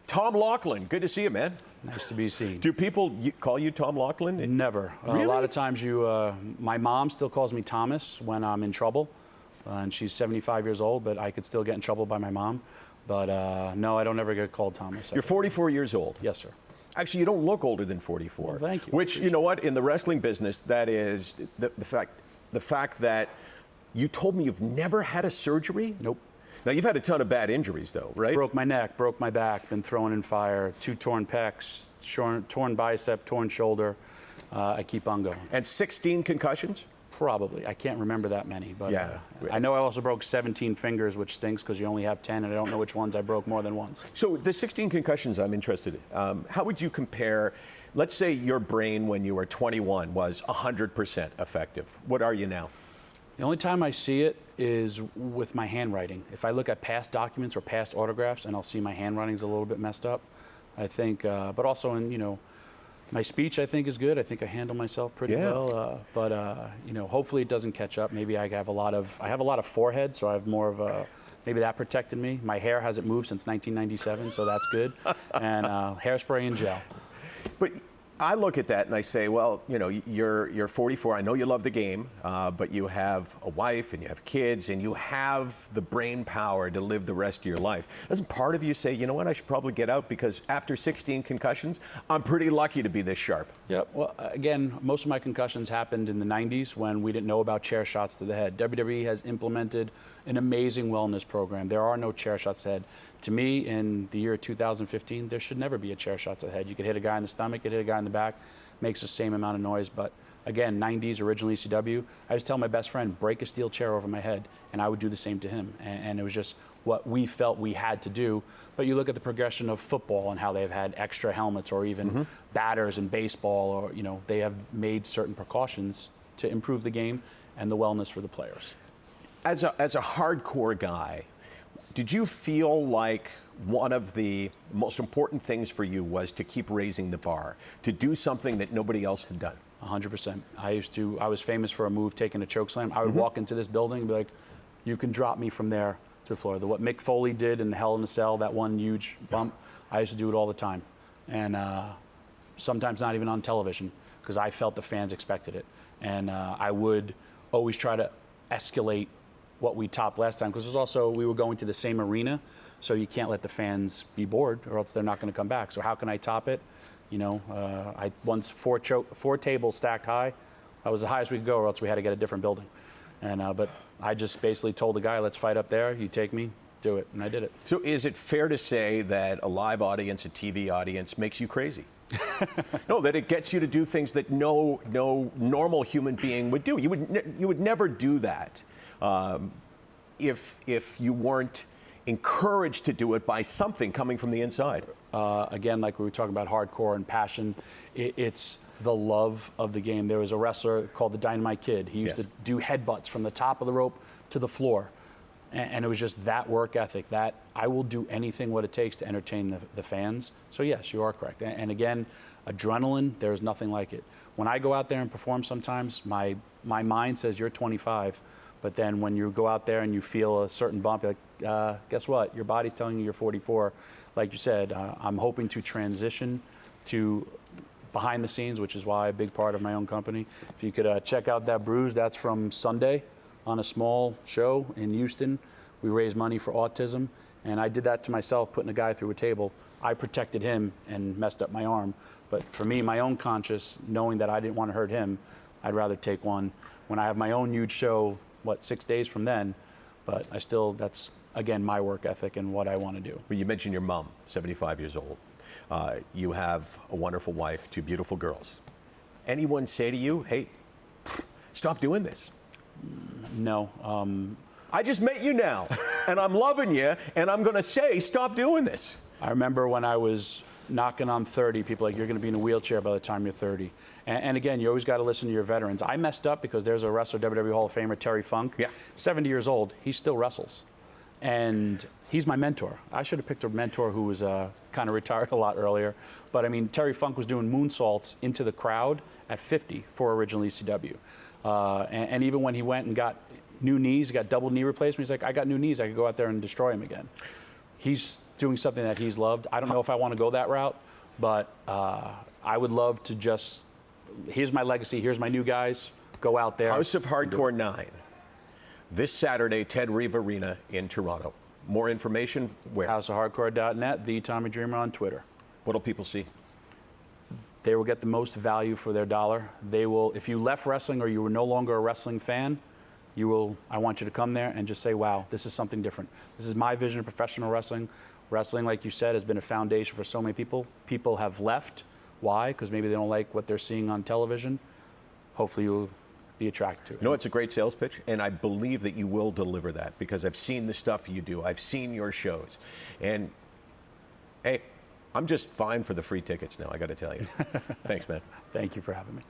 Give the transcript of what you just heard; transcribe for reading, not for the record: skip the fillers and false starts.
Tom Laughlin, good to see you, man. Nice to be seen. Do people call you Tom Laughlin? Never. Really? A lot of times my mom still calls me Thomas when I'm in trouble, and she's 75 years old, but I could still get in trouble by my mom. But no, I don't ever get called Thomas. You're 44 years old. Yes, sir. Actually, you don't look older than 44. Well, thank you. Which, you know what, in the wrestling business, that is the fact that you told me you've never had a surgery? Nope. Now, you've had a ton of bad injuries, though, right? Broke my neck, broke my back, been thrown in fire, 2 torn pecs, torn bicep, torn shoulder. I keep on going. And 16 concussions? Probably. I can't remember that many, but yeah. I know I also broke 17 fingers, which stinks because you only have 10, and I don't know which ones I broke more than once. So the 16 concussions I'm interested in, how would you compare, let's say your brain when you were 21 was 100% effective. What are you now? The only time I see it is with my handwriting. If I look at past documents or past autographs and I'll see my handwriting's a little bit messed up, I think, but also in, my speech I think is good. I think I handle myself pretty well, but hopefully it doesn't catch up. Maybe I have a lot of forehead, so I have more of a, maybe that protected me. My hair hasn't moved since 1997, so that's good. And hairspray and gel. But I look at that and I say, well, you're 44. I know you love the game, but you have a wife and you have kids and you have the brain power to live the rest of your life. Doesn't part of you say, you know what, I should probably get out because after 16 concussions, I'm pretty lucky to be this sharp? Yep. Well, again, most of my concussions happened in the 90s when we didn't know about chair shots to the head. WWE has implemented an amazing wellness program. There are no chair shots to the head. To me, in the year 2015, there should never be a chair shot to the head. You could hit a guy in the stomach, you could hit a guy in the back, makes the same amount of noise. But again, 90s, original ECW, I just tell my best friend, break a steel chair over my head, and I would do the same to him. And it was just what we felt we had to do. But you look at the progression of football and how they've had extra helmets or even batters in baseball, or they have made certain precautions to improve the game and the wellness for the players. As a hardcore guy, did you feel like one of the most important things for you was to keep raising the bar, to do something that nobody else had done? 100%. I was famous for a move taking a choke slam. I would walk into this building and be like, you can drop me from there to the floor. What Mick Foley did in the Hell in a Cell, that one huge bump, I used to do it all the time. And sometimes not even on television, because I felt the fans expected it. And I would always try to escalate what we topped last time, because we were going to the same arena, so you can't let the fans be bored or else they're not going to come back. So how can I top it? I once four tables stacked high. That was the highest we could go, or else we had to get a different building. And but I just basically told the guy, let's fight up there. You take me, do it, and I did it. So is it fair to say that a live audience, a TV audience, makes you crazy? No, that it gets you to do things that no normal human being would do. You would never do that if you weren't encouraged to do it by something coming from the inside. Again, like we were talking about hardcore and passion, it's the love of the game. There was a wrestler called the Dynamite Kid. He used to do headbutts from the top of the rope to the floor. And it was just that work ethic, that I will do anything what it takes to entertain the fans. So yes, you are correct. And again, adrenaline, there's nothing like it. When I go out there and perform sometimes, my mind says you're 25, but then when you go out there and you feel a certain bump, you're like, guess what? Your body's telling you you're 44. Like you said, I'm hoping to transition to behind the scenes, which is why a big part of my own company. If you could check out that bruise, that's from Sunday on a small show in Houston. We raised money for autism, and I did that to myself, putting a guy through a table. I protected him and messed up my arm. But for me, my own conscience, knowing that I didn't want to hurt him, I'd rather take one. When I have my own huge show, 6 days from then, but that's, again, my work ethic and what I want to do. Well, you mentioned your mom, 75 years old. You have a wonderful wife, 2 beautiful girls. Anyone say to you, hey, stop doing this? No. I just met you now, and I'm loving you, and I'm going to say, stop doing this. I remember when I was knocking on 30, people like, you're going to be in a wheelchair by the time you're 30. And again, you always got to listen to your veterans. I messed up because there's a wrestler, WWE Hall of Famer, Terry Funk. Yeah. 70 years old, he still wrestles. And he's my mentor. I should have picked a mentor who was kind of retired a lot earlier. But I mean, Terry Funk was doing moonsaults into the crowd at 50 for original ECW. And even when he went and got new knees, got double knee replacement, he's like, I got new knees, I could go out there and destroy him again. he's doing something that he's loved. I don't know if I want to go that route, but I would love to just, here's my legacy, here's my new guys, go out there. House of Hardcore 9, this Saturday, Ted Reeve Arena in Toronto. More information where? houseofhardcore.net, the Tommy Dreamer on Twitter. What'll people see? They will get the most value for their dollar. They will, if you left wrestling or you were no longer a wrestling fan, I want you to come there and just say, wow, this is something different. This is my vision of professional wrestling. Wrestling, like you said, has been a foundation for so many people. People have left. Why? Because maybe they don't like what they're seeing on television. Hopefully you'll be attracted to it. You know, it's a great sales pitch, and I believe that you will deliver that because I've seen the stuff you do. I've seen your shows. And, hey, I'm just fine for the free tickets now, I got to tell you. Thanks, man. Thank you for having me.